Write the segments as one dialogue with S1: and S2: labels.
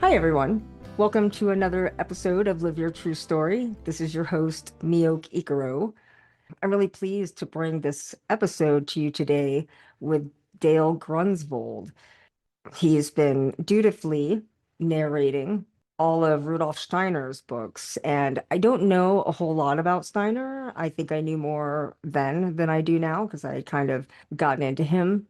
S1: Hi, everyone. Welcome to another episode of Live Your True Story. This is your host, Miyoke Ikaro. I'm really pleased to bring this episode to you today with Dale Grunsvold. He's been dutifully narrating all of Rudolf Steiner's books, and I don't know a whole lot about Steiner. I think I knew more then than I do now because I had kind of gotten into him,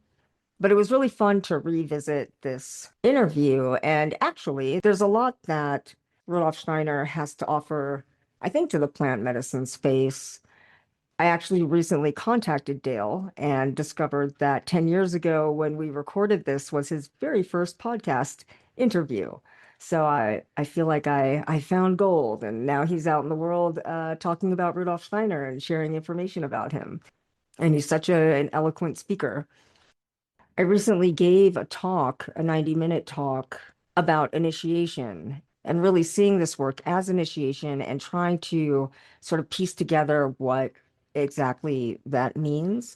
S1: but it was really fun to revisit this interview. And actually, there's a lot that Rudolf Steiner has to offer, I think, to the plant medicine space. I actually recently contacted Dale and discovered that 10 years ago, when we recorded this, was his very first podcast interview. So I feel like I found gold, and now he's out in the world talking about Rudolf Steiner and sharing information about him. And he's such an eloquent speaker. I recently gave a talk, a 90-minute talk about initiation and really seeing this work as initiation and trying to sort of piece together what exactly that means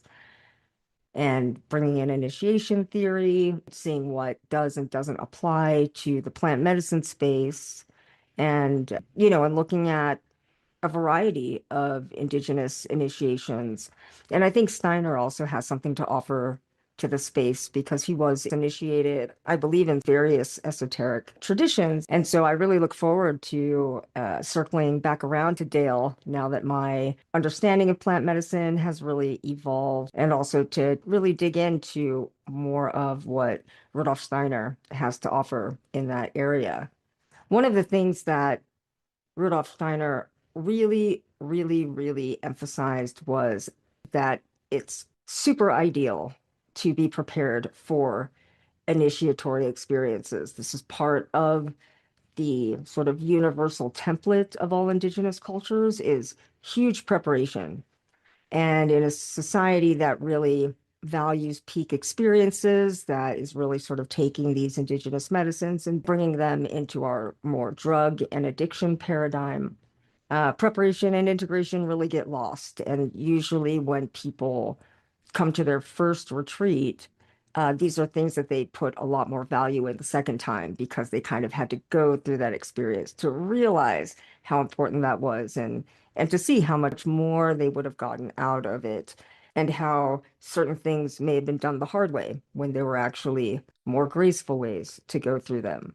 S1: and bringing in initiation theory, seeing what does and doesn't apply to the plant medicine space, and looking at a variety of indigenous initiations. And I think Steiner also has something to offer to the space because he was initiated, I believe, in various esoteric traditions. And so I really look forward to circling back around to Dale now that my understanding of plant medicine has really evolved, and also to really dig into more of what Rudolf Steiner has to offer in that area. One of the things that Rudolf Steiner really, really, really emphasized was that it's super ideal to be prepared for initiatory experiences. This is part of the sort of universal template of all indigenous cultures is huge preparation. And in a society that really values peak experiences, that is really sort of taking these indigenous medicines and bringing them into our more drug and addiction paradigm, preparation and integration really get lost. And usually when people come to their first retreat, these are things that they put a lot more value in the second time because they kind of had to go through that experience to realize how important that was, and to see how much more they would have gotten out of it, and how certain things may have been done the hard way when there were actually more graceful ways to go through them.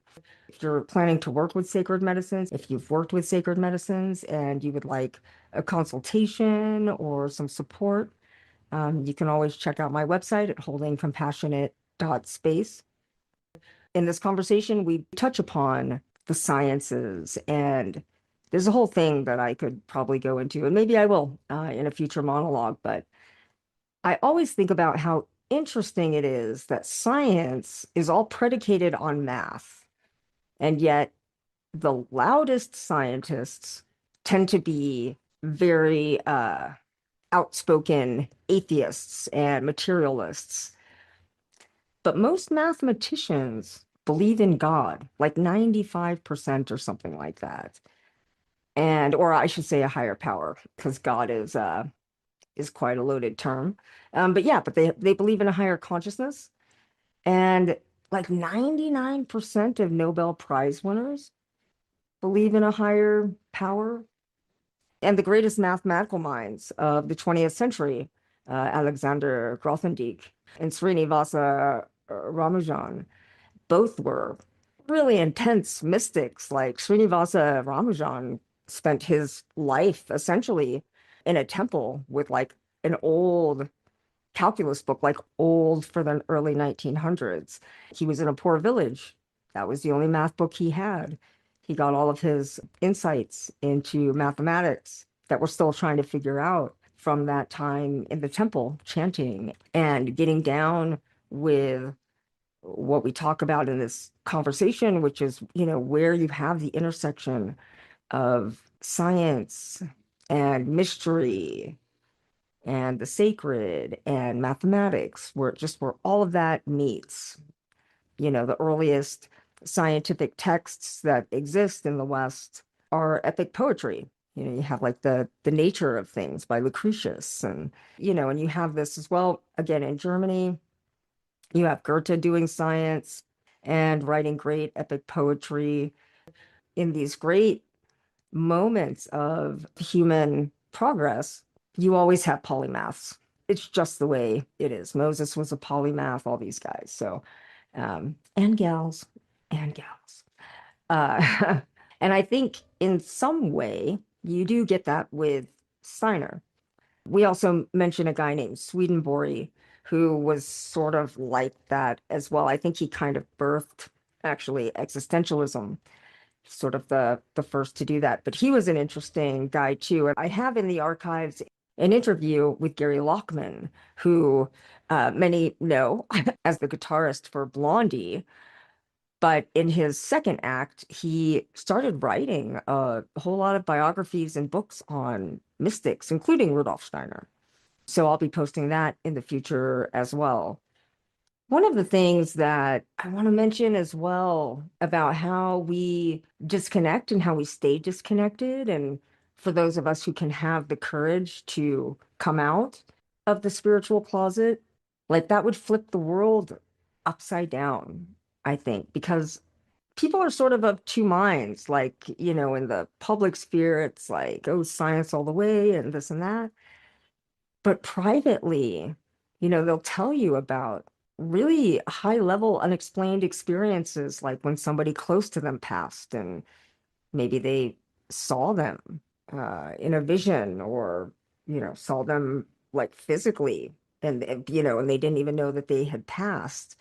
S1: If you're planning to work with sacred medicines, if you've worked with sacred medicines and you would like a consultation or some support, you can always check out my website at HoldingCompassionate.space. In this conversation, we touch upon the sciences, and there's a whole thing that I could probably go into, and maybe I will in a future monologue, but I always think about how interesting it is that science is all predicated on math, and yet the loudest scientists tend to be very outspoken atheists and materialists. But most mathematicians believe in God, like 95% or something like that. And, or I should say a higher power, because God is quite a loaded term. But they believe in a higher consciousness. And like 99% of Nobel Prize winners believe in a higher power. And the greatest mathematical minds of the 20th century, Alexander Grothendieck and Srinivasa Ramanujan, both were really intense mystics. Like Srinivasa Ramanujan spent his life essentially in a temple with like an old calculus book, like old for the early 1900s. He was in a poor village. That was the only math book he had. He got all of his insights into mathematics that we're still trying to figure out from that time in the temple, chanting and getting down with what we talk about in this conversation, which is, where you have the intersection of science and mystery and the sacred and mathematics, where all of that meets. The earliest scientific texts that exist in the West are epic poetry. You have like the nature of things by Lucretius, and you have this as well again in Germany. You have Goethe doing science, and writing great epic poetry in these great moments of human progress. You always have polymaths. It's just the way it is. Moses was a polymath, all these guys. So, and gals, and gals. Uh, and I think in some way you do get that with Steiner. We also mentioned a guy named Swedenborg who was sort of like that as well. I think he kind of birthed actually existentialism, sort of the first to do that. But he was an interesting guy too. And I have in the archives an interview with Gary Lockman, who many know as the guitarist for Blondie. But in his second act, he started writing a whole lot of biographies and books on mystics, including Rudolf Steiner. So I'll be posting that in the future as well. One of the things that I want to mention as well about how we disconnect and how we stay disconnected, and for those of us who can have the courage to come out of the spiritual closet, like that would flip the world upside down, I think, because people are sort of two minds. Like, in the public sphere, it's like, oh, science all the way and this and that. But privately, they'll tell you about really high level unexplained experiences, like when somebody close to them passed and maybe they saw them in a vision, or, saw them like physically, and they didn't even know that they had passed.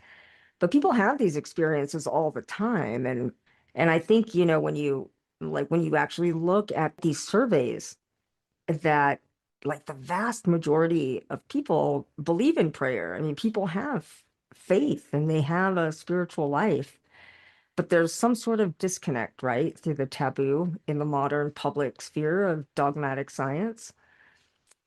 S1: But people have these experiences all the time. And I think, when you actually look at these surveys, that like the vast majority of people believe in prayer. I mean, people have faith and they have a spiritual life, but there's some sort of disconnect, right, through the taboo in the modern public sphere of dogmatic science.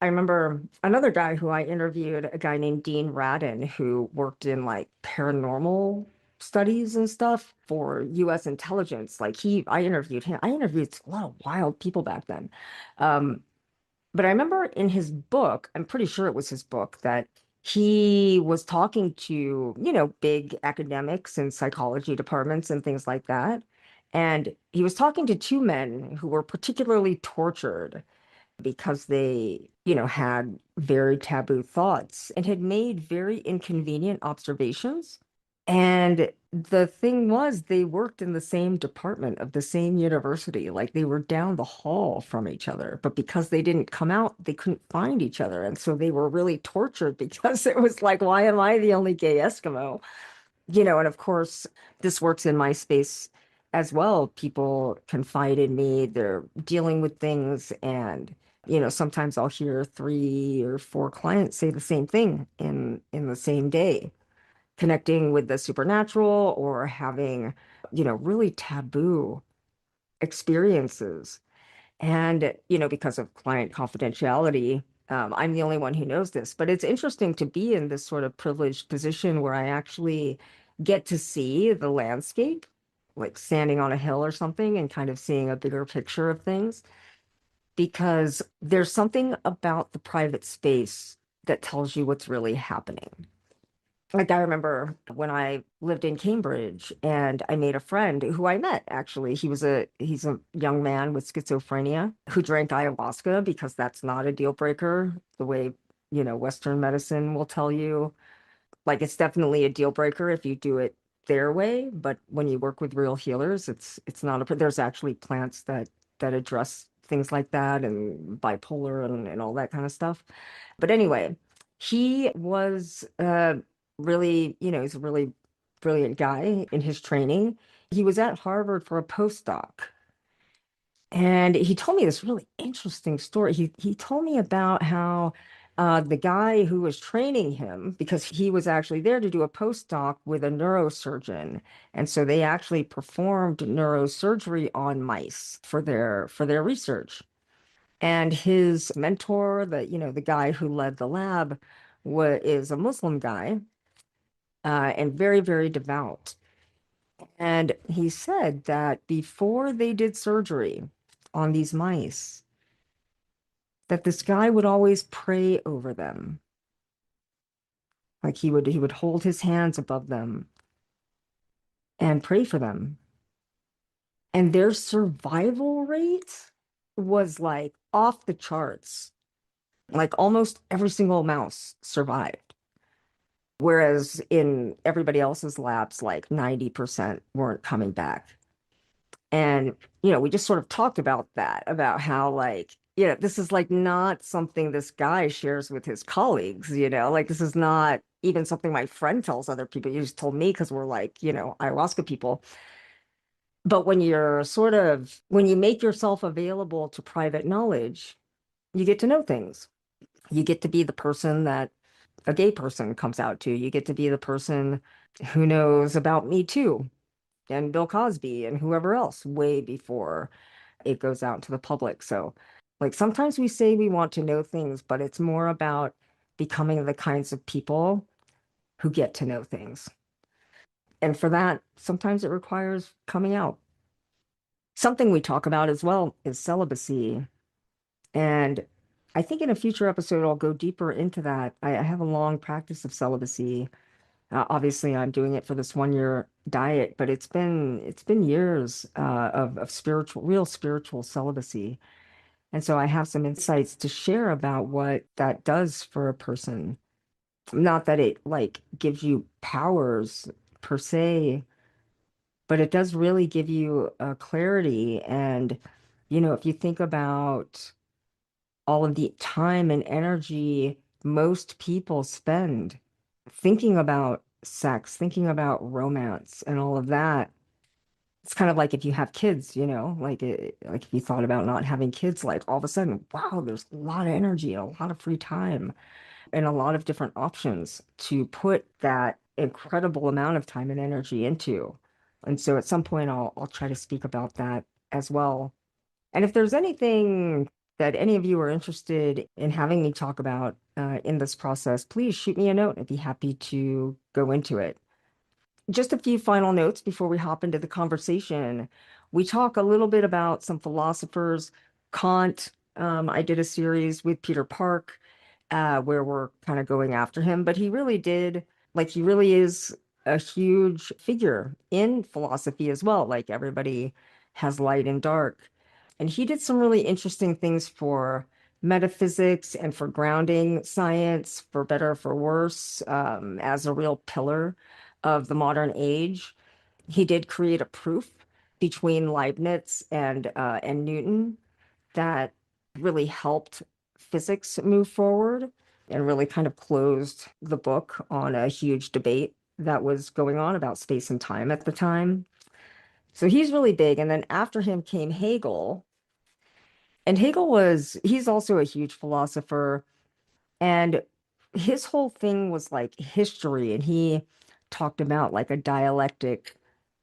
S1: I remember another guy who I interviewed, a guy named Dean Radin, who worked in like paranormal studies and stuff for US intelligence. Like I interviewed him. I interviewed a lot of wild people back then. Um, but I remember in his book, I'm pretty sure it was his book, that he was talking to, big academics and psychology departments and things like that. And he was talking to two men who were particularly tortured because they, had very taboo thoughts and had made very inconvenient observations. And the thing was, they worked in the same department of the same university. Like they were down the hall from each other, but because they didn't come out, they couldn't find each other. And so they were really tortured because it was like, why am I the only gay Eskimo? And of course, this works in my space as well. People confide in me, they're dealing with things, and sometimes I'll hear 3 or 4 clients say the same thing in the same day, connecting with the supernatural or having, really taboo experiences. And, because of client confidentiality, I'm the only one who knows this, but it's interesting to be in this sort of privileged position where I actually get to see the landscape, like standing on a hill or something and kind of seeing a bigger picture of things, because there's something about the private space that tells you what's really happening. Like I remember when I lived in Cambridge and I made a friend who I met actually. He's a young man with schizophrenia who drank ayahuasca because that's not a deal breaker the way, Western medicine will tell you. Like it's definitely a deal breaker if you do it their way, but when you work with real healers, it's not there's actually plants that address things like that and bipolar and all that kind of stuff. But anyway, he was really, he's a really brilliant guy in his training. He was at Harvard for a postdoc. And he told me this really interesting story. He told me about how the guy who was training him, because he was actually there to do a postdoc with a neurosurgeon, and so they actually performed neurosurgery on mice for their research. And his mentor, the guy who led the lab, is a Muslim guy, and very, very devout. And he said that before they did surgery on these mice, that this guy would always pray over them. Like he would hold his hands above them and pray for them. And their survival rate was like off the charts. Like almost every single mouse survived. Whereas in everybody else's labs, like 90% weren't coming back. And, we just sort of talked about that, about how, like, this is like not something this guy shares with his colleagues, like this is not even something my friend tells other people. You just told me because we're like, ayahuasca people. But when you make yourself available to private knowledge, you get to know things. You get to be the person that a gay person comes out to. You get to be the person who knows about Me Too and Bill Cosby and whoever else way before it goes out to the public. So, like, sometimes we say we want to know things, but it's more about becoming the kinds of people who get to know things. And for that, sometimes it requires coming out. Something we talk about as well is celibacy. And I think in a future episode, I'll go deeper into that. I have a long practice of celibacy. Obviously, I'm doing it for this 1 year diet, but it's been years of real spiritual celibacy. And so I have some insights to share about what that does for a person. Not that it like gives you powers per se, but it does really give you a clarity. And, if you think about all of the time and energy most people spend thinking about sex, thinking about romance and all of that. It's kind of like if you have kids, like if you thought about not having kids, like all of a sudden, wow, there's a lot of energy, a lot of free time, and a lot of different options to put that incredible amount of time and energy into. And so at some point I'll try to speak about that as well. And if there's anything that any of you are interested in having me talk about in this process, please shoot me a note. I'd be happy to go into it. Just a few final notes before we hop into the conversation. We talk a little bit about some philosophers, Kant. I did a series with Peter Park where we're kind of going after him, but he really is a huge figure in philosophy as well. Like everybody has light and dark. And he did some really interesting things for metaphysics and for grounding science, for better or for worse, as a real pillar of the modern age. He did create a proof between Leibniz and Newton that really helped physics move forward and really kind of closed the book on a huge debate that was going on about space and time at the time. So he's really big. And then after him came Hegel. And he's also a huge philosopher. And his whole thing was like history. And he talked about like a dialectic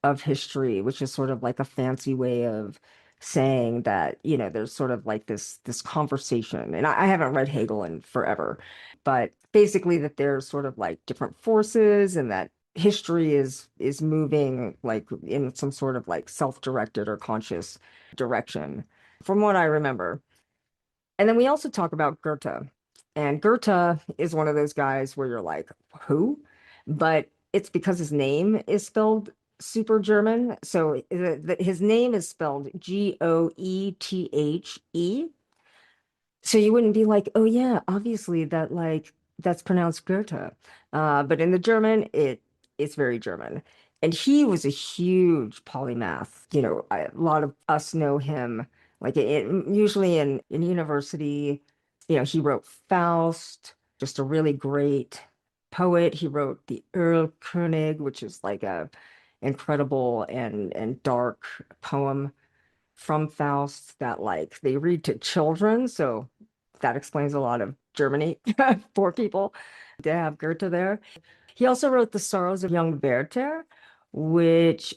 S1: of history, which is sort of like a fancy way of saying that, there's sort of like this conversation. And I haven't read Hegel in forever, but basically that there's sort of like different forces and that history is moving like in some sort of like self-directed or conscious direction, from what I remember. And then we also talk about Goethe. And Goethe is one of those guys where you're like, who? But it's because his name is spelled super German. So his name is spelled Goethe. So you wouldn't be like, oh yeah, obviously that's pronounced Goethe. But in the German, it's very German. And he was a huge polymath. A lot of us know him like usually in university. He wrote Faust, just a really great poet. He wrote the Erlkönig, which is like a incredible and dark poem from Faust that like they read to children. So that explains a lot of Germany for people to have Goethe there. He also wrote The Sorrows of Young Werther, which,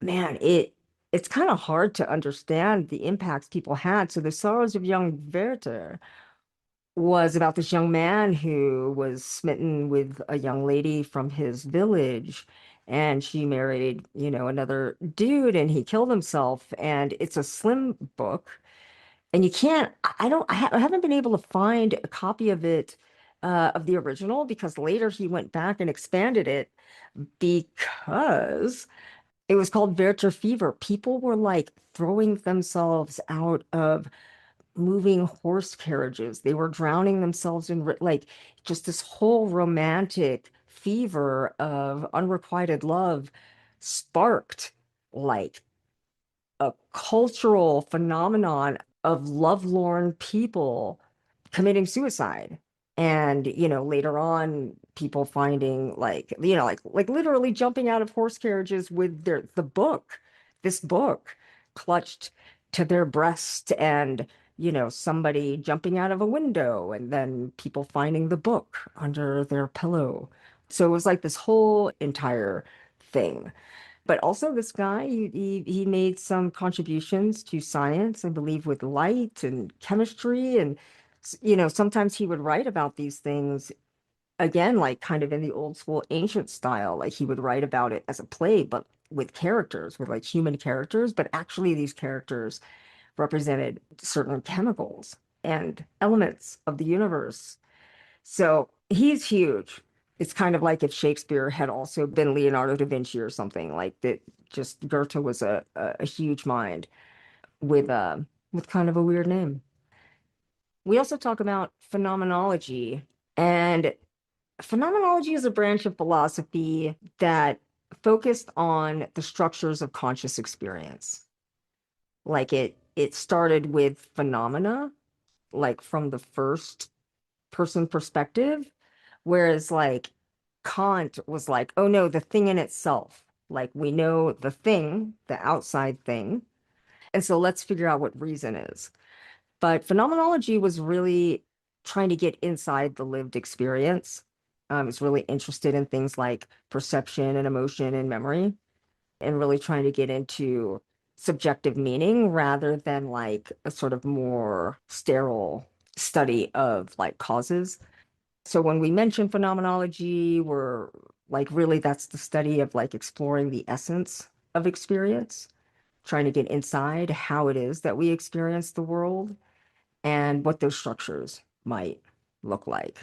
S1: man, it's kind of hard to understand the impacts people had. So The Sorrows of Young Werther was about this young man who was smitten with a young lady from his village, and she married, another dude, and he killed himself. And it's a slim book, and you can't, I don't, I haven't been able to find a copy of it, of the original, because later he went back and expanded it because It was called Werther fever. People were like throwing themselves out of moving horse carriages. They were drowning themselves in like just this whole romantic fever of unrequited love sparked like a cultural phenomenon of lovelorn people committing suicide. And, later on, people finding like literally jumping out of horse carriages with this book clutched to their breast, and, somebody jumping out of a window, and then people finding the book under their pillow. So it was like this whole entire thing. But also, this guy, he made some contributions to science, I believe, with light and chemistry. And, sometimes he would write about these things again, like kind of in the old school ancient style. Like he would write about it as a play, but with characters, with like human characters. But actually, these characters represented certain chemicals and elements of the universe. So he's huge. It's kind of like if Shakespeare had also been Leonardo da Vinci or something like that. Just Goethe was a huge mind with kind of a weird name. We also talk about phenomenology, and phenomenology is a branch of philosophy that focused on the structures of conscious experience. Like it started with phenomena, like from the first person perspective. Whereas like Kant was like, oh no, the thing in itself. Like we know the thing, the outside thing. And so let's figure out what reason is. But phenomenology was really trying to get inside the lived experience. It's really interested in things like perception and emotion and memory, and really trying to get into subjective meaning rather than like a sort of more sterile study of like causes. So when we mention phenomenology, we're like really that's the study of like exploring the essence of experience, trying to get inside how it is that we experience the world and what those structures might look like.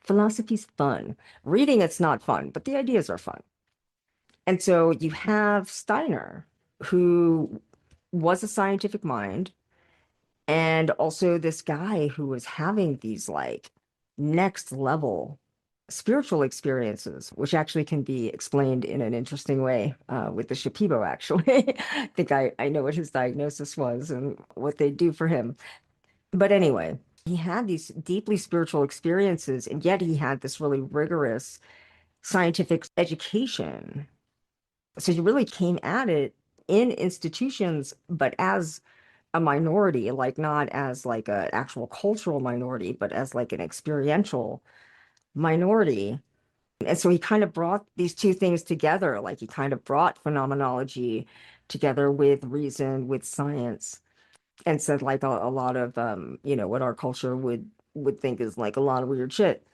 S1: Philosophy's fun. Reading it's not fun, but the ideas are fun. And so you have Steiner, who was a scientific mind, and also this guy who was having these like next level spiritual experiences, which actually can be explained in an interesting way with the Shipibo, actually. I think I know what his diagnosis was and what they do for him. But anyway, he had these deeply spiritual experiences, and yet he had this really rigorous scientific education. So he really came at it in institutions, but as a minority, like not as like an actual cultural minority, but as like an experiential minority. And so he kind of brought these two things together. Like he kind of brought phenomenology together with reason, with science, and said like a lot of what our culture would think is like a lot of weird shit.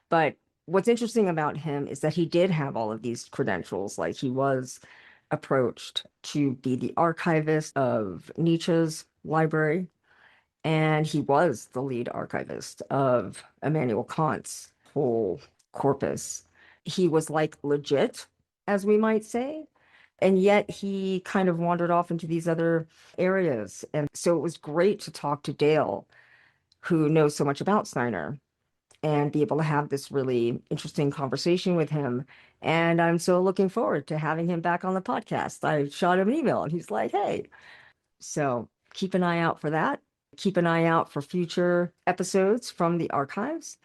S1: But what's interesting about him is that he did have all of these credentials. Like he was approached to be the archivist of Nietzsche's library, and he was the lead archivist of Immanuel Kant's whole corpus. He was like legit, as we might say, and yet he kind of wandered off into these other areas. And so it was great to talk to Dale, who knows so much about Steiner, and be able to have this really interesting conversation with him. And I'm so looking forward to having him back on the podcast. I shot him an email and he's like, hey. So keep an eye out for that. Keep an eye out for future episodes from the archives.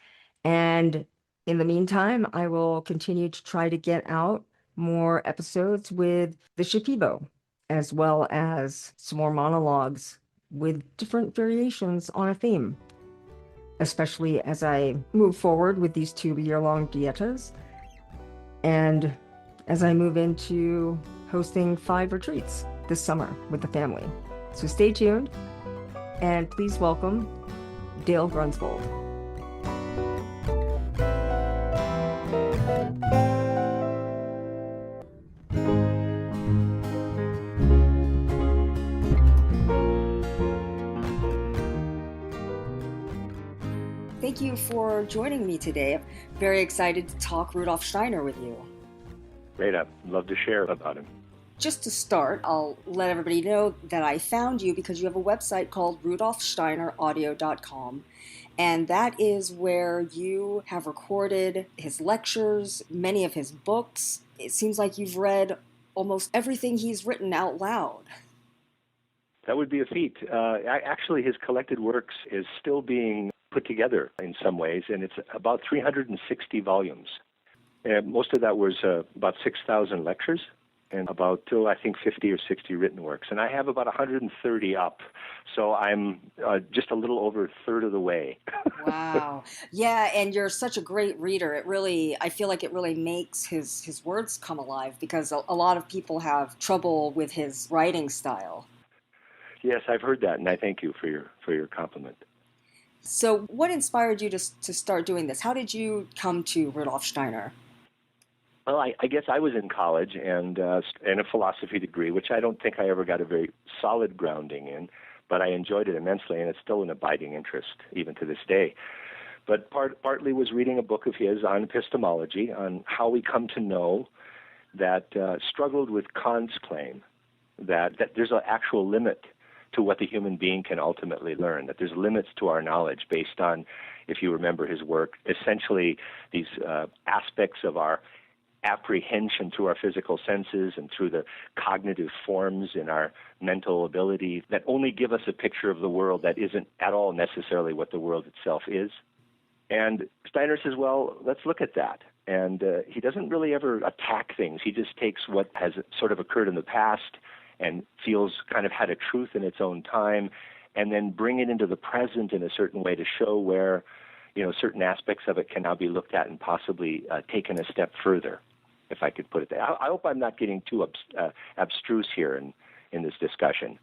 S1: And in the meantime, I will continue to try to get out more episodes with the Shipibo, as well as some more monologues with different variations on a theme, especially as I move forward with these 2-year-long dietas and as I move into hosting 5 retreats this summer with the family. So stay tuned, and please welcome Dale Grunsvold. Thank you for joining me today. I'm very excited to talk Rudolf Steiner with you.
S2: Great. I'd love to share about him.
S1: Just to start, I'll let everybody know that I found you because you have a website called RudolfSteinerAudio.com. And that is where you have recorded his lectures, many of his books. It seems like you've read almost everything he's written out loud.
S2: That would be a feat. Actually, his collected works is still being put together in some ways, and it's about 360 volumes. Most of that was about 6,000 lectures and about, I think, 50 or 60 written works. And I have about 130 up, so I'm just a little over a third of the way.
S1: Wow. Yeah, and you're such a great reader. I feel like it really makes his words come alive because a lot of people have trouble with his writing style.
S2: Yes, I've heard that, and I thank you for your compliment.
S1: So what inspired you to start doing this? How did you come to Rudolf Steiner?
S2: Well, I guess I was in college and a philosophy degree, which I don't think I ever got a very solid grounding in, but I enjoyed it immensely, and it's still an abiding interest even to this day. But partly was reading a book of his on epistemology, on how we come to know, that struggled with Kant's claim that there's an actual limit to what the human being can ultimately learn, that there's limits to our knowledge based on, if you remember his work, essentially these aspects of our apprehension through our physical senses and through the cognitive forms in our mental ability that only give us a picture of the world that isn't at all necessarily what the world itself is. And Steiner says, well, let's look at that. And he doesn't really ever attack things. He just takes what has sort of occurred in the past and feels kind of had a truth in its own time, and then bring it into the present in a certain way to show where, certain aspects of it can now be looked at and possibly taken a step further, if I could put it there. I hope I'm not getting too abstruse here in this discussion.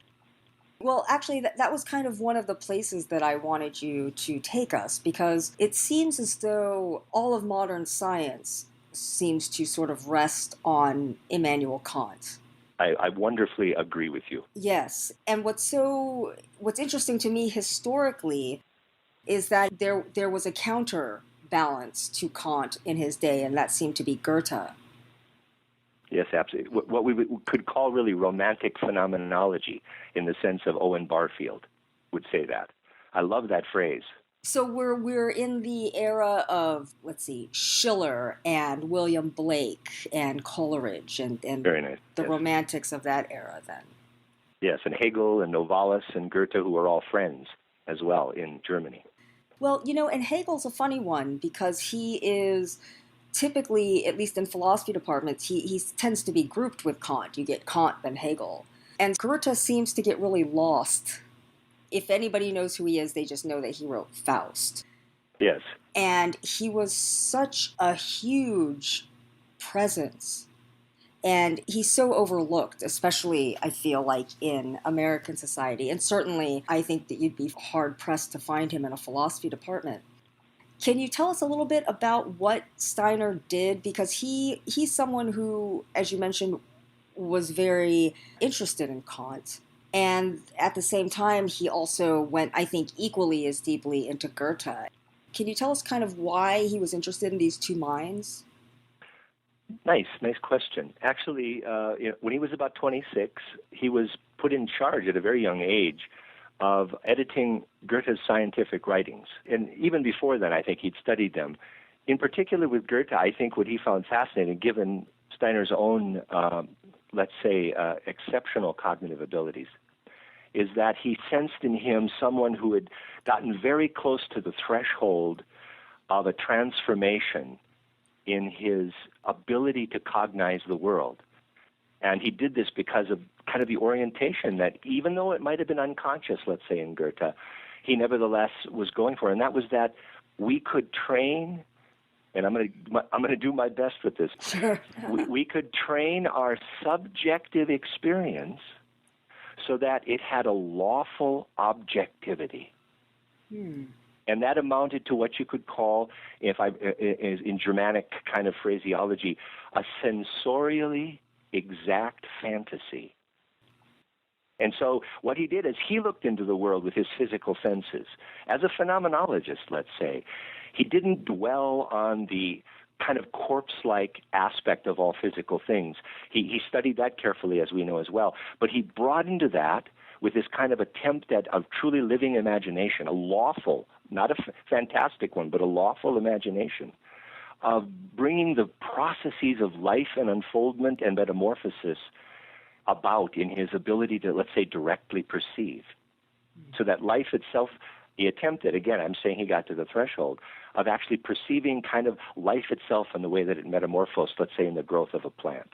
S1: Well, actually, that was kind of one of the places that I wanted you to take us, because it seems as though all of modern science seems to sort of rest on Immanuel Kant.
S2: I wonderfully agree with you.
S1: Yes. And what's interesting to me historically is that there was a counterbalance to Kant in his day, and that seemed to be Goethe.
S2: Yes, absolutely. What we could call really romantic phenomenology, in the sense of Owen Barfield would say that. I love that phrase.
S1: So we're in the era of, let's see, Schiller and William Blake and Coleridge and
S2: Very nice.
S1: The romantics of that era then.
S2: Yes, and Hegel and Novalis and Goethe, who were all friends as well in Germany.
S1: Well, and Hegel's a funny one because he is typically, at least in philosophy departments, he tends to be grouped with Kant. You get Kant, then Hegel. And Goethe seems to get really lost. If anybody knows who he is, they just know that he wrote Faust.
S2: Yes.
S1: And he was such a huge presence. And he's so overlooked, especially, I feel like, in American society. And certainly, I think that you'd be hard-pressed to find him in a philosophy department. Can you tell us a little bit about what Steiner did? Because he's someone who, as you mentioned, was very interested in Kant. And at the same time, he also went, I think, equally as deeply into Goethe. Can you tell us kind of why he was interested in these two minds?
S2: Nice question. Actually, when he was about 26, he was put in charge at a very young age of editing Goethe's scientific writings. And even before then, I think he'd studied them. In particular with Goethe, I think what he found fascinating, given Steiner's own let's say, exceptional cognitive abilities, is that he sensed in him someone who had gotten very close to the threshold of a transformation in his ability to cognize the world. And he did this because of kind of the orientation that, even though it might have been unconscious, let's say in Goethe, he nevertheless was going for. And that was that we could train, and I'm going to do my best with this.
S1: Sure.
S2: we could train our subjective experience so that it had a lawful objectivity. And that amounted to what you could call, in Germanic kind of phraseology, a sensorially exact fantasy. And so what he did is he looked into the world with his physical senses. As a phenomenologist, let's say, he didn't dwell on the kind of corpse-like aspect of all physical things. He studied that carefully, as we know as well. But he brought into that with this kind of attempt at a truly living imagination, a lawful, not a fantastic one, but a lawful imagination of bringing the processes of life and unfoldment and metamorphosis about in his ability to, let's say, directly perceive. So that life itself, he attempted, again, I'm saying he got to the threshold of actually perceiving kind of life itself in the way that it metamorphosed, let's say, in the growth of a plant.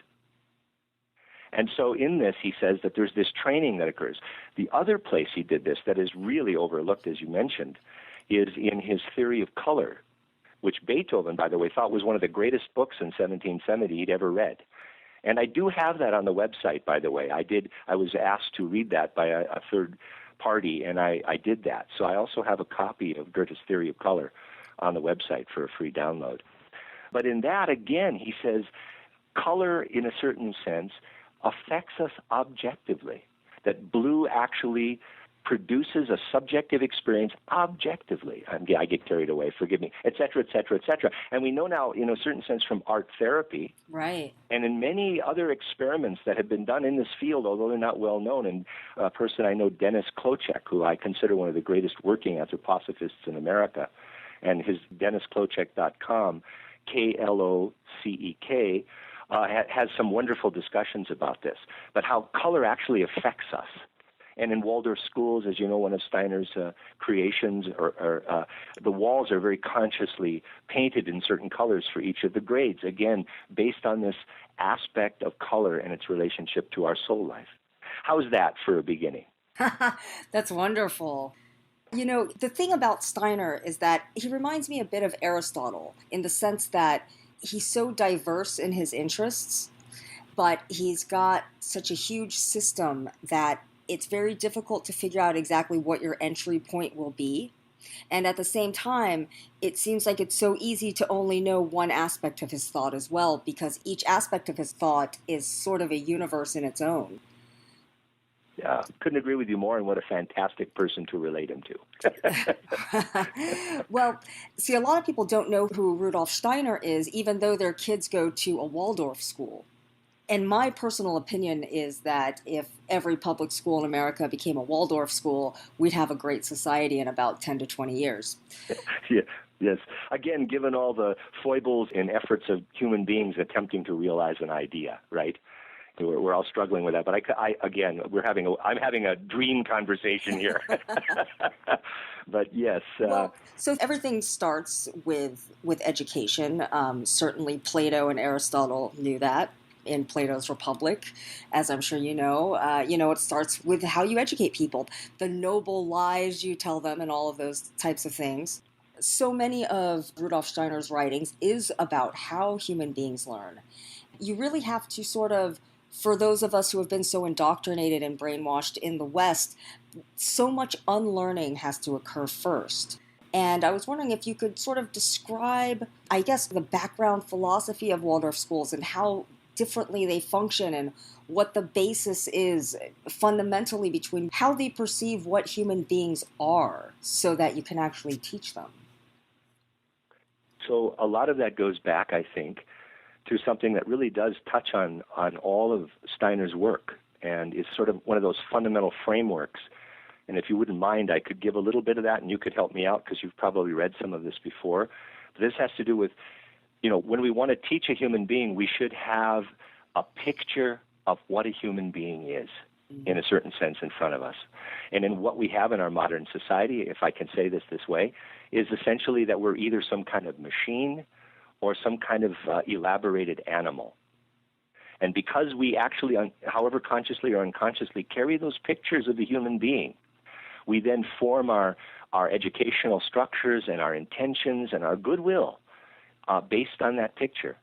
S2: And so in this, he says that there's this training that occurs. The other place he did this that is really overlooked, as you mentioned, is in his theory of color, which Beethoven, by the way, thought was one of the greatest books in 1770 he'd ever read. And I do have that on the website, by the way. I was asked to read that by a third party, and I did that. So I also have a copy of Goethe's Theory of Color on the website for a free download. But in that, again, he says, color, in a certain sense, affects us objectively, that blue actually produces a subjective experience objectively. I get carried away, forgive me, et cetera, et cetera, et cetera. And we know now, in a certain sense, from art therapy,
S3: right,
S2: and in many other experiments that have been done in this field, although they're not well known, and a person I know, Dennis Kloczek, who I consider one of the greatest working anthroposophists in America, and his DennisKloczek.com, Kloczek, has some wonderful discussions about this, but how color actually affects us. And in Waldorf schools, as you know, one of Steiner's creations, the walls are very consciously painted in certain colors for each of the grades, again, based on this aspect of color and its relationship to our soul life. How's that for a beginning?
S3: That's wonderful. You know, the thing about Steiner is that he reminds me a bit of Aristotle in the sense that he's so diverse in his interests, but he's got such a huge system that it's very difficult to figure out exactly what your entry point will be. And at the same time, it seems like it's so easy to only know one aspect of his thought as well, because each aspect of his thought is sort of a universe in its own.
S2: Yeah, couldn't agree with you more, and what a fantastic person to relate him to.
S3: Well, see, a lot of people don't know who Rudolf Steiner is, even though their kids go to a Waldorf school. And my personal opinion is that if every public school in America became a Waldorf school, we'd have a great society in about 10 to 20 years.
S2: Yeah, yes. Again, given all the foibles and efforts of human beings attempting to realize an idea, right? We're all struggling with that. But I'm having a dream conversation here. But yes.
S3: So everything starts with education. Certainly Plato and Aristotle knew that. In Plato's Republic, as I'm sure you know, it starts with how you educate people, the noble lies you tell them, and all of those types of things. So many of Rudolf Steiner's writings is about how human beings learn. You really have to sort of, for those of us who have been so indoctrinated and brainwashed in the West, so much unlearning has to occur first. And I was wondering if you could sort of describe, I guess, the background philosophy of Waldorf schools and how differently they function and what the basis is fundamentally between how they perceive what human beings are so that you can actually teach them.
S2: So a lot of that goes back, I think, to something that really does touch on all of Steiner's work and is sort of one of those fundamental frameworks. And if you wouldn't mind, I could give a little bit of that and you could help me out because you've probably read some of this before. But this has to do with, when we want to teach a human being, we should have a picture of what a human being is, in a certain sense, in front of us. And in what we have in our modern society, if I can say this way, is essentially that we're either some kind of machine or some kind of elaborated animal. And because we actually, however consciously or unconsciously, carry those pictures of the human being, we then form our educational structures and our intentions and our goodwill based on that picture.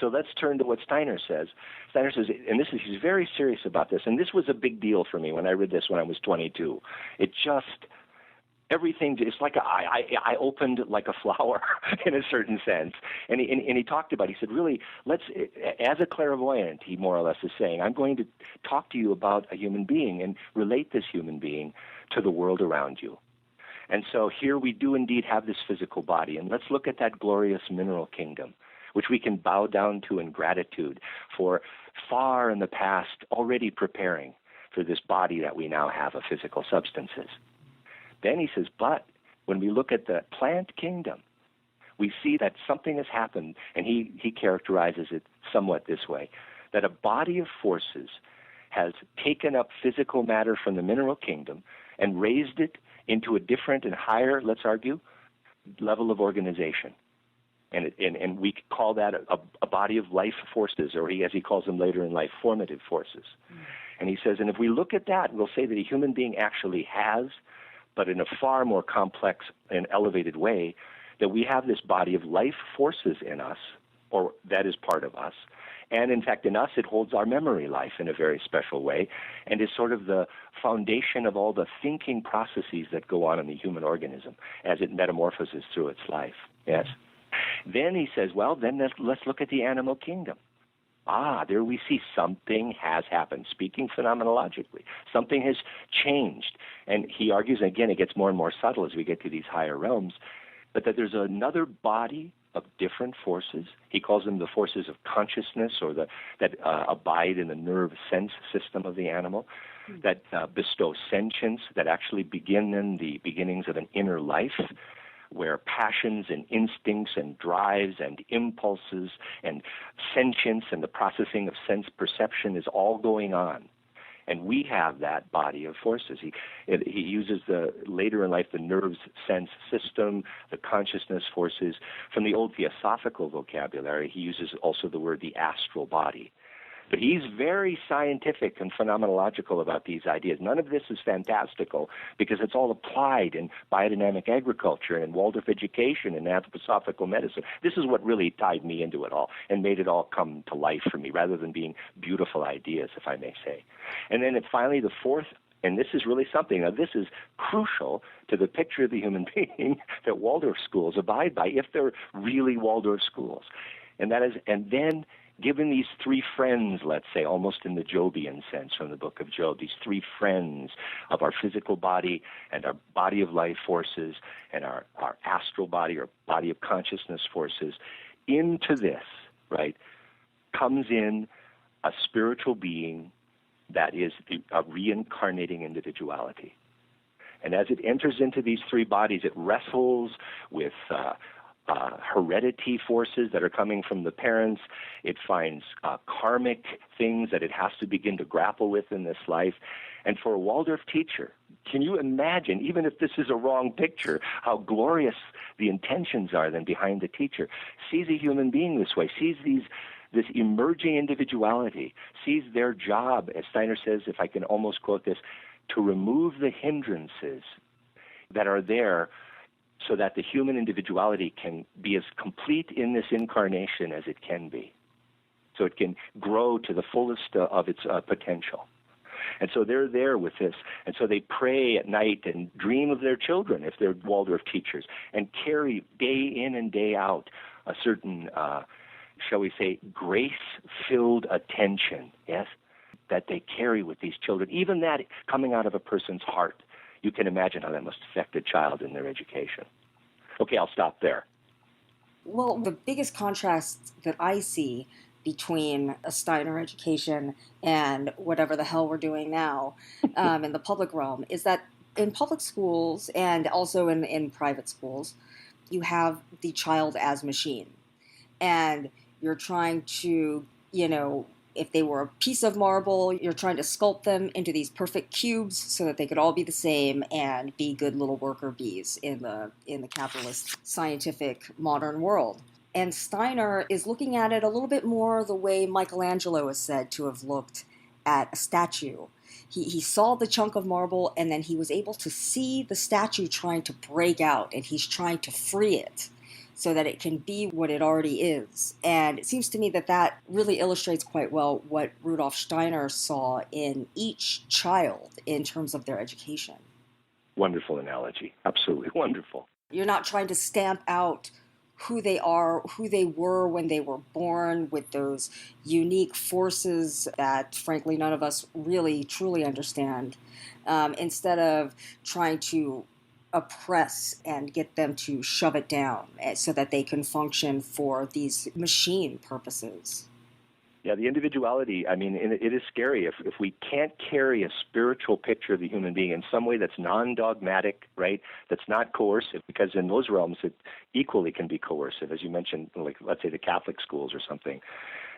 S2: So let's turn to what Steiner says. Steiner says, and he's very serious about this, and this was a big deal for me when I read this when I was 22. It just, everything, it's like I opened like a flower in a certain sense. And he talked about, he said, really, as a clairvoyant, he more or less is saying, I'm going to talk to you about a human being and relate this human being to the world around you. And so here we do indeed have this physical body, and let's look at that glorious mineral kingdom. which we can bow down to in gratitude for far in the past already preparing for this body that we now have of physical substances. Then he says, but when we look at the plant kingdom, we see that something has happened, and he characterizes it somewhat this way, that a body of forces has taken up physical matter from the mineral kingdom and raised it into a different and higher, let's argue, level of organization. And we call that a body of life forces, or as he calls them later in life, formative forces. And he says, and if we look at that, we'll say that a human being actually has, but in a far more complex and elevated way, that we have this body of life forces in us, or that is part of us. And in fact, in us, it holds our memory life in a very special way and is sort of the foundation of all the thinking processes that go on in the human organism as it metamorphoses through its life. Yes. Then he says, well, then let's look at the animal kingdom. There we see something has happened, speaking phenomenologically. Something has changed. And he argues, and again, it gets more and more subtle as we get to these higher realms, but that there's another body of different forces. He calls them the forces of consciousness, or that abide in the nerve sense system of the animal, that bestow sentience, that actually begin in the beginnings of an inner life, where passions and instincts and drives and impulses and sentience and the processing of sense perception is all going on. And we have that body of forces. He uses later in life the nerves sense system, the consciousness forces. From the old theosophical vocabulary, he uses also the word the astral body. But he's very scientific and phenomenological about these ideas. None of this is fantastical because it's all applied in biodynamic agriculture and in Waldorf education and anthroposophical medicine. This is what really tied me into it all and made it all come to life for me rather than being beautiful ideas, if I may say. And then finally, the fourth, and this is really something, now this is crucial to the picture of the human being that Waldorf schools abide by, if they're really Waldorf schools. And that is, and then given these three friends, let's say, almost in the Jobian sense from the book of Job, these three friends of our physical body and our body of life forces and our astral body or body of consciousness forces, into this, right, comes in a spiritual being that is a reincarnating individuality. And as it enters into these three bodies, it wrestles with heredity forces that are coming from the parents. It finds karmic things that it has to begin to grapple with in this life. And for a Waldorf teacher, can you imagine, even if this is a wrong picture, how glorious the intentions are then behind the teacher? Sees a human being this way, sees this emerging individuality, sees their job, as Steiner says, if I can almost quote this, to remove the hindrances that are there so that the human individuality can be as complete in this incarnation as it can be, so it can grow to the fullest of its potential. And so they're there with this. And so they pray at night and dream of their children, if they're Waldorf teachers, and carry day in and day out a certain, shall we say, grace-filled attention, yes, that they carry with these children, even that coming out of a person's heart. You can imagine how that must affect a child in their education. Okay, I'll stop there.
S3: Well, the biggest contrast that I see between a Steiner education and whatever the hell we're doing now in the public realm is that in public schools and also in private schools, you have the child as machine. And you're trying to, if they were a piece of marble, you're trying to sculpt them into these perfect cubes so that they could all be the same and be good little worker bees in the capitalist, scientific, modern world. And Steiner is looking at it a little bit more the way Michelangelo is said to have looked at a statue. He saw the chunk of marble, and then he was able to see the statue trying to break out, and he's trying to free it so that it can be what it already is. And it seems to me that really illustrates quite well what Rudolf Steiner saw in each child in terms of their education.
S2: Wonderful analogy. Absolutely wonderful.
S3: You're not trying to stamp out who they are, who they were when they were born, with those unique forces that, frankly, none of us really truly understand. Instead of trying to oppress and get them to shove it down so that they can function for these machine purposes.
S2: Yeah, the individuality, I mean, it is scary. If we can't carry a spiritual picture of the human being in some way that's non-dogmatic, right, that's not coercive, because in those realms it equally can be coercive, as you mentioned, like, let's say, the Catholic schools or something.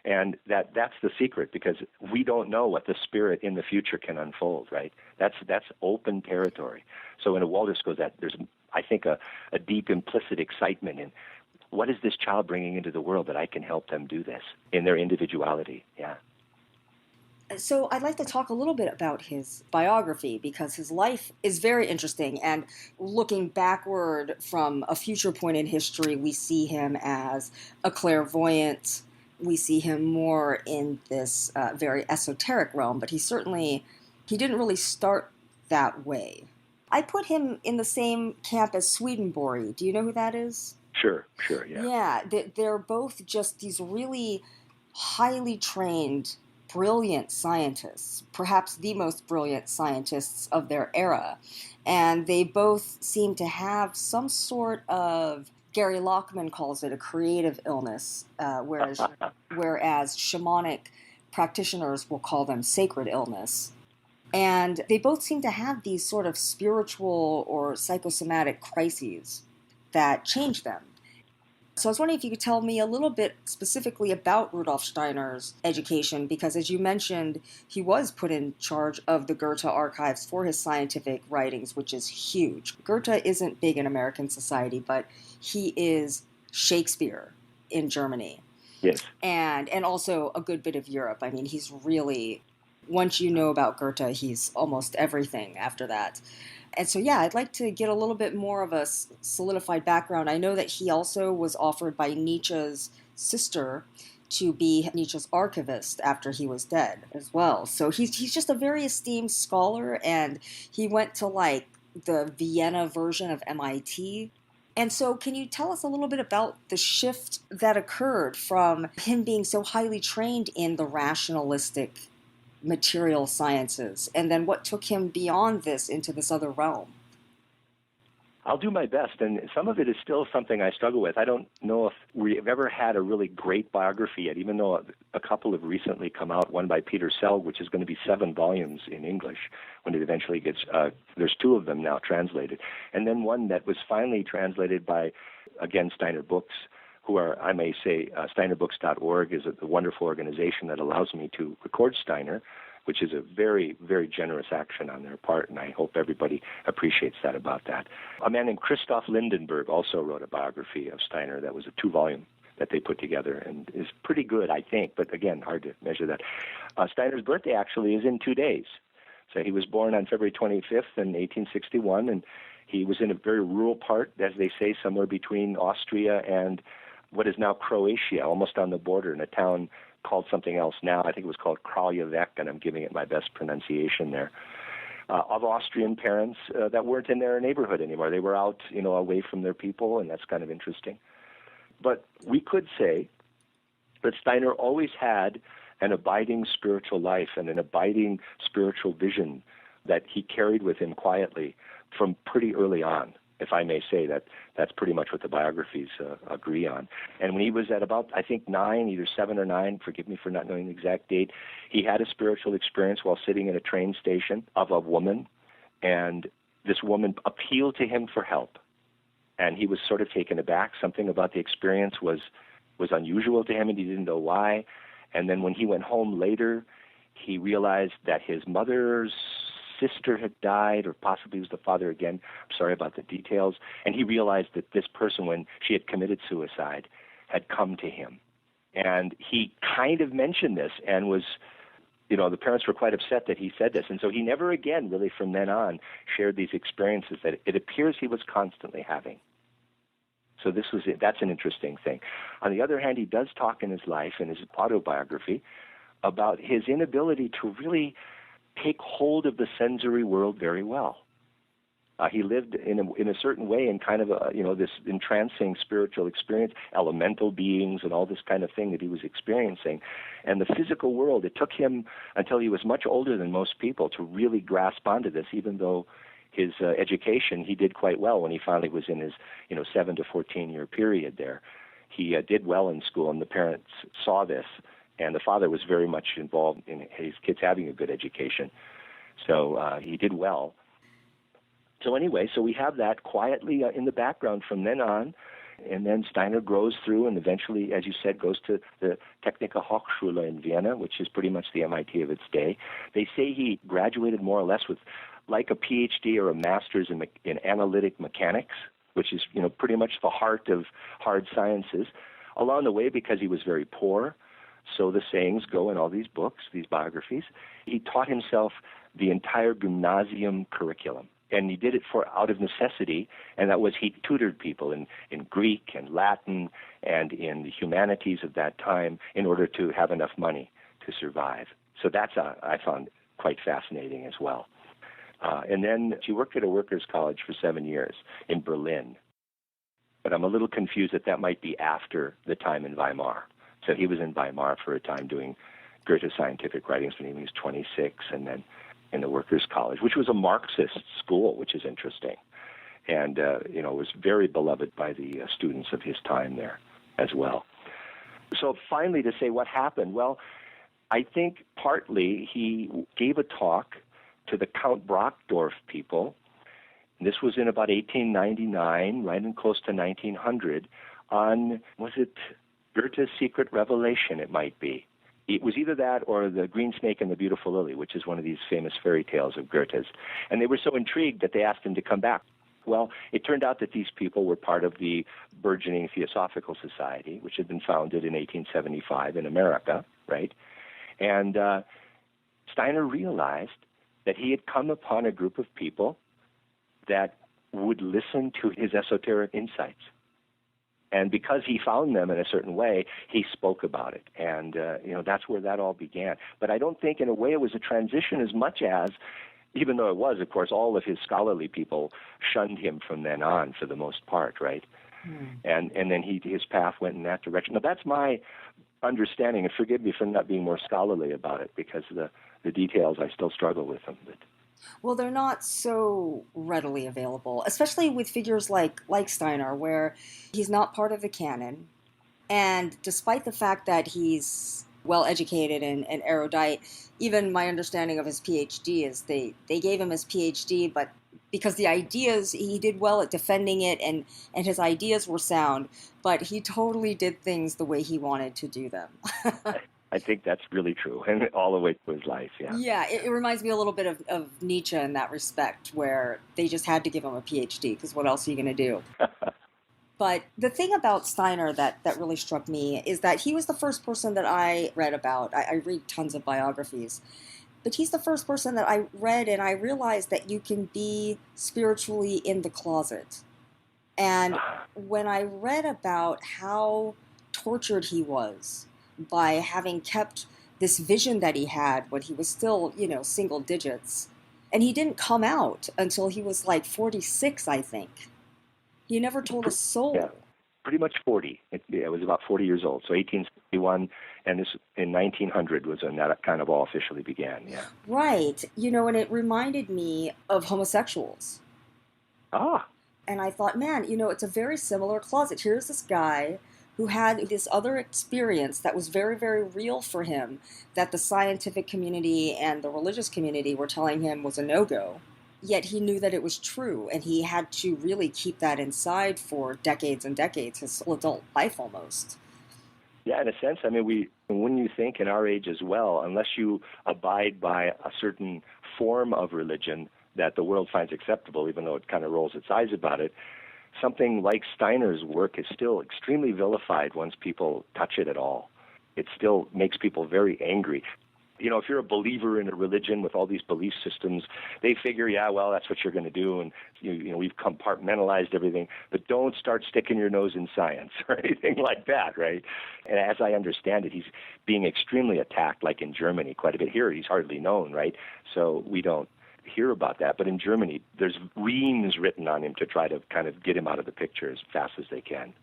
S2: And that's the secret, because we don't know what the spirit in the future can unfold, right? That's open territory. So in a Waldorf school, there's, I think, a deep implicit excitement in what is this child bringing into the world that I can help them do this in their individuality. Yeah.
S3: So I'd like to talk a little bit about his biography, because his life is very interesting. And looking backward from a future point in history, we see him as a clairvoyant. We see him more in this very esoteric realm, but he didn't really start that way. I put him in the same camp as Swedenborg. Do you know who that is?
S2: Sure, yeah.
S3: Yeah, they're both just these really highly trained, brilliant scientists, perhaps the most brilliant scientists of their era. And they both seem to have some sort of, Gary Lockman calls it a creative illness, whereas shamanic practitioners will call them sacred illness. And they both seem to have these sort of spiritual or psychosomatic crises that change them. So I was wondering if you could tell me a little bit specifically about Rudolf Steiner's education, because as you mentioned, he was put in charge of the Goethe archives for his scientific writings, which is huge. Goethe isn't big in American society, but he is Shakespeare in Germany.
S2: Yes.
S3: And also a good bit of Europe. I mean, he's really, once you know about Goethe, he's almost everything after that. And so, yeah, I'd like to get a little bit more of a solidified background. I know that he also was offered by Nietzsche's sister to be Nietzsche's archivist after he was dead as well. So he's just a very esteemed scholar, and he went to, like, the Vienna version of MIT. And so can you tell us a little bit about the shift that occurred from him being so highly trained in the rationalistic material sciences, and then what took him beyond this into this other realm?
S2: I'll do my best, and some of it is still something I struggle with. I don't know if we've ever had a really great biography yet, even though a couple have recently come out, one by Peter Selg, which is going to be 7 volumes in English when it eventually gets, there's 2 of them now translated, and then one that was finally translated by, again, Steiner Books, who are, I may say, steinerbooks.org is a wonderful organization that allows me to record Steiner, which is a very, very generous action on their part, and I hope everybody appreciates that about that. A man named Christoph Lindenberg also wrote a biography of Steiner that was a 2-volume that they put together, and is pretty good, I think, but again, hard to measure that. Steiner's birthday actually is in 2 days. So he was born on February 25th in 1861, and he was in a very rural part, as they say, somewhere between Austria and what is now Croatia, almost on the border, in a town called something else now. I think it was called Kraljevec, and I'm giving it my best pronunciation there. Of Austrian parents that weren't in their neighborhood anymore. They were out, away from their people, and that's kind of interesting. But we could say that Steiner always had an abiding spiritual life and an abiding spiritual vision that he carried with him quietly from pretty early on. If I may say that, that's pretty much what the biographies agree on. And when he was at about, I think, 9, either 7 or 9, forgive me for not knowing the exact date, he had a spiritual experience while sitting in a train station of a woman, and this woman appealed to him for help. And he was sort of taken aback. Something about the experience was unusual to him, and he didn't know why. And then when he went home later, he realized that his mother's sister had died, or possibly it was the father again. I'm sorry about the details. And he realized that this person, when she had committed suicide, had come to him. And he kind of mentioned this and was, the parents were quite upset that he said this. And so he never again, really from then on, shared these experiences that it appears he was constantly having. So that's an interesting thing. On the other hand, he does talk in his life, in his autobiography, about his inability to really take hold of the sensory world very well. He lived in a certain way in kind of this entrancing spiritual experience, elemental beings and all this kind of thing that he was experiencing. And the physical world, it took him until he was much older than most people to really grasp onto this, even though his education, he did quite well when he finally was in his 7 to 14-year period there. He did well in school, and the parents saw this, and the father was very much involved in his kids having a good education. So he did well. So anyway, so we have that quietly in the background from then on, and then Steiner grows through and eventually, as you said, goes to the Technische Hochschule in Vienna, which is pretty much the MIT of its day. They say he graduated more or less with like a PhD or a master's in analytic mechanics, which is pretty much the heart of hard sciences. Along the way, because he was very poor, so the sayings go in all these books, these biographies, he taught himself the entire gymnasium curriculum. And he did it out of necessity, and that was he tutored people in Greek and Latin and in the humanities of that time in order to have enough money to survive. So that's, I found, quite fascinating as well. And then she worked at a workers' college for 7 years in Berlin. But I'm a little confused that might be after the time in Weimar. So he was in Weimar for a time doing Goethe's scientific writings when he was 26, and then in the workers' college, which was a Marxist school, which is interesting. And, was very beloved by the students of his time there as well. So finally, to say what happened, well, I think partly he gave a talk to the Count Brockdorf people. This was in about 1899, right in close to 1900, on, was it Goethe's Secret Revelation, it might be. It was either that or The Green Snake and the Beautiful Lily, which is one of these famous fairy tales of Goethe's. And they were so intrigued that they asked him to come back. Well, it turned out that these people were part of the burgeoning Theosophical Society, which had been founded in 1875 in America, right? And Steiner realized that he had come upon a group of people that would listen to his esoteric insights. And because he found them in a certain way, he spoke about it. And, that's where that all began. But I don't think, in a way, it was a transition as much as, even though it was, of course, all of his scholarly people shunned him from then on for the most part, right? And then his path went in that direction. Now, that's my understanding, and forgive me for not being more scholarly about it, because the details, I still struggle with them. But
S3: well, they're not so readily available, especially with figures like Steiner, where he's not part of the canon. And despite the fact that he's well-educated and erudite, even my understanding of his PhD is they gave him his PhD, but because the ideas, he did well at defending it, and his ideas were sound, but he totally did things the way he wanted to do them.
S2: I think that's really true, and all the way through his life, yeah.
S3: Yeah, it reminds me a little bit of Nietzsche in that respect, where they just had to give him a PhD, because what else are you going to do? But the thing about Steiner that really struck me is that he was the first person that I read about. I read tons of biographies, but he's the first person that I read, and I realized that you can be spiritually in the closet. And when I read about how tortured he was by having kept this vision that he had when he was still, single digits, and he didn't come out until he was like 46, I think. He never told a soul.
S2: Yeah, pretty much 40. It was about 40 years old. So 1861, and this in 1900 was when that kind of all officially began, yeah.
S3: Right. And it reminded me of homosexuals. And I thought, man, it's a very similar closet. Here's this guy who had this other experience that was very, very real for him, that the scientific community and the religious community were telling him was a no-go. Yet he knew that it was true, and he had to really keep that inside for decades and decades, his whole adult life almost.
S2: Yeah, in a sense, when you think in our age as well, unless you abide by a certain form of religion that the world finds acceptable, even though it kind of rolls its eyes about it, something like Steiner's work is still extremely vilified once people touch it at all. It still makes people very angry. If you're a believer in a religion with all these belief systems, they figure, yeah, well, that's what you're going to do, and we've compartmentalized everything, but don't start sticking your nose in science or anything like that, right? And as I understand it, he's being extremely attacked, like in Germany, quite a bit. Here, he's hardly known, right? So we don't hear about that. But in Germany, there's reams written on him to try to kind of get him out of the picture as fast as they can.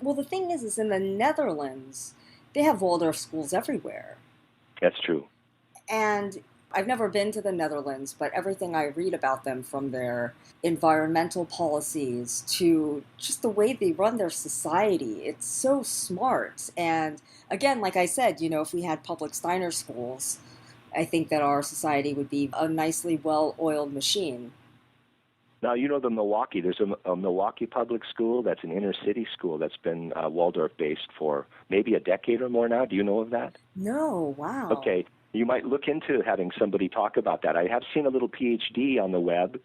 S3: Well, the thing is in the Netherlands, they have Waldorf schools everywhere.
S2: That's true.
S3: And I've never been to the Netherlands, but everything I read about them, from their environmental policies to just the way they run their society, it's so smart. And again, like I said, if we had public Steiner schools, I think that our society would be a nicely well-oiled machine.
S2: Now, the Milwaukee, there's a Milwaukee public school that's an inner city school that's been Waldorf-based for maybe a decade or more now. Do you know of that?
S3: No, wow.
S2: Okay. You might look into having somebody talk about that. I have seen a little PhD on the web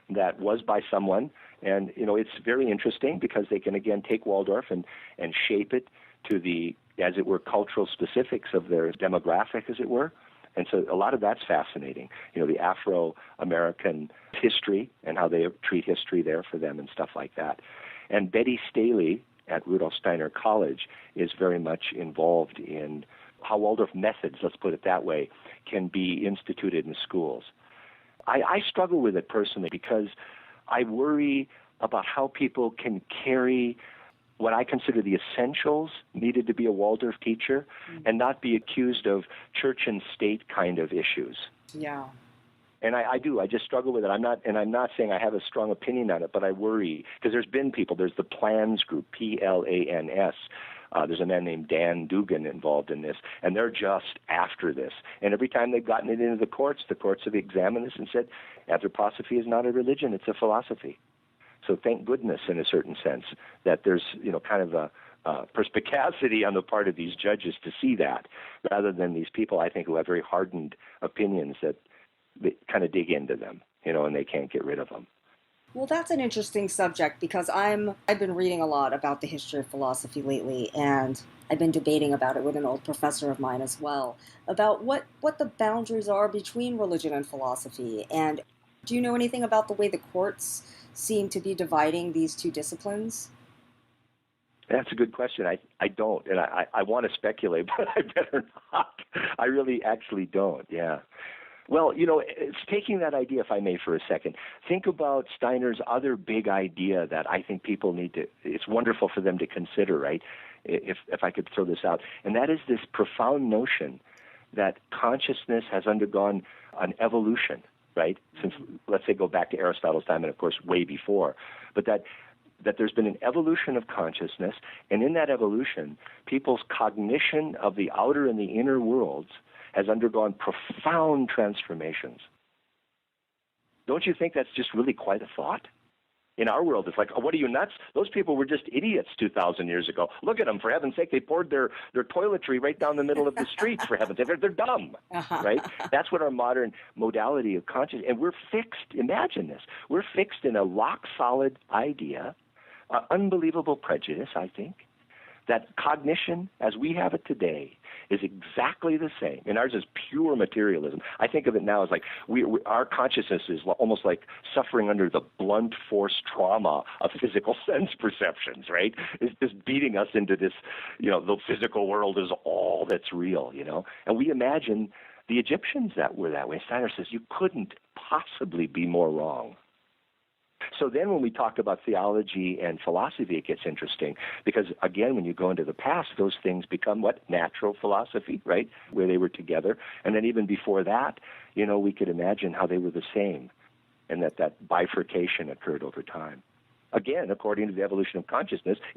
S2: that was by someone, and it's very interesting because they can again take Waldorf and shape it to the, as it were, cultural specifics of their demographic, as it were. And so a lot of that's fascinating. The Afro-American history and how they treat history there for them and stuff like that. And Betty Staley at Rudolf Steiner College is very much involved in how Waldorf methods, let's put it that way, can be instituted in schools. I struggle with it personally because I worry about how people can carry what I consider the essentials needed to be a Waldorf teacher and not be accused of church and state kind of issues.
S3: Yeah.
S2: And I do. I just struggle with it. I'm not saying I have a strong opinion on it, but I worry because there's been people. There's the PLANS group, PLANS. There's a man named Dan Dugan involved in this, and they're just after this. And every time they've gotten it into the courts have examined this and said, anthroposophy is not a religion, it's a philosophy. So thank goodness, in a certain sense, that there's kind of a perspicacity on the part of these judges to see that, rather than these people, I think, who have very hardened opinions that they kind of dig into them, and they can't get rid of them.
S3: Well, that's an interesting subject because I've been reading a lot about the history of philosophy lately, and I've been debating about it with an old professor of mine as well, about what the boundaries are between religion and philosophy. And do you know anything about the way the courts seem to be dividing these two disciplines?
S2: That's a good question. I don't, and I want to speculate, but I better not. I really actually don't, yeah. Well, it's taking that idea, if I may, for a second. Think about Steiner's other big idea that I think people need to, it's wonderful for them to consider, right, if I could throw this out. And that is this profound notion that consciousness has undergone an evolution, right, since, let's say, go back to Aristotle's time and, of course, way before. But that there's been an evolution of consciousness, and in that evolution, people's cognition of the outer and the inner worlds has undergone profound transformations. Don't you think that's just really quite a thought? In our world, it's like, oh, what are you, nuts? Those people were just idiots 2,000 years ago. Look at them, for heaven's sake. They poured their toiletry right down the middle of the streets, for heaven's sake. They're dumb, right? That's what our modern modality of consciousness, and we're fixed, imagine this, we're fixed in a rock-solid idea, unbelievable prejudice, I think, that cognition, as we have it today, is exactly the same. And ours is pure materialism. I think of it now as like our consciousness is almost like suffering under the blunt force trauma of physical sense perceptions, right? It's just beating us into this, the physical world is all that's real, And we imagine the Egyptians that were that way. Steiner says you couldn't possibly be more wrong. So then when we talk about theology and philosophy, it gets interesting because, again, when you go into the past, those things become what? Natural philosophy, right, where they were together. And then even before that, we could imagine how they were the same and that bifurcation occurred over time. Again, according to the evolution of consciousness,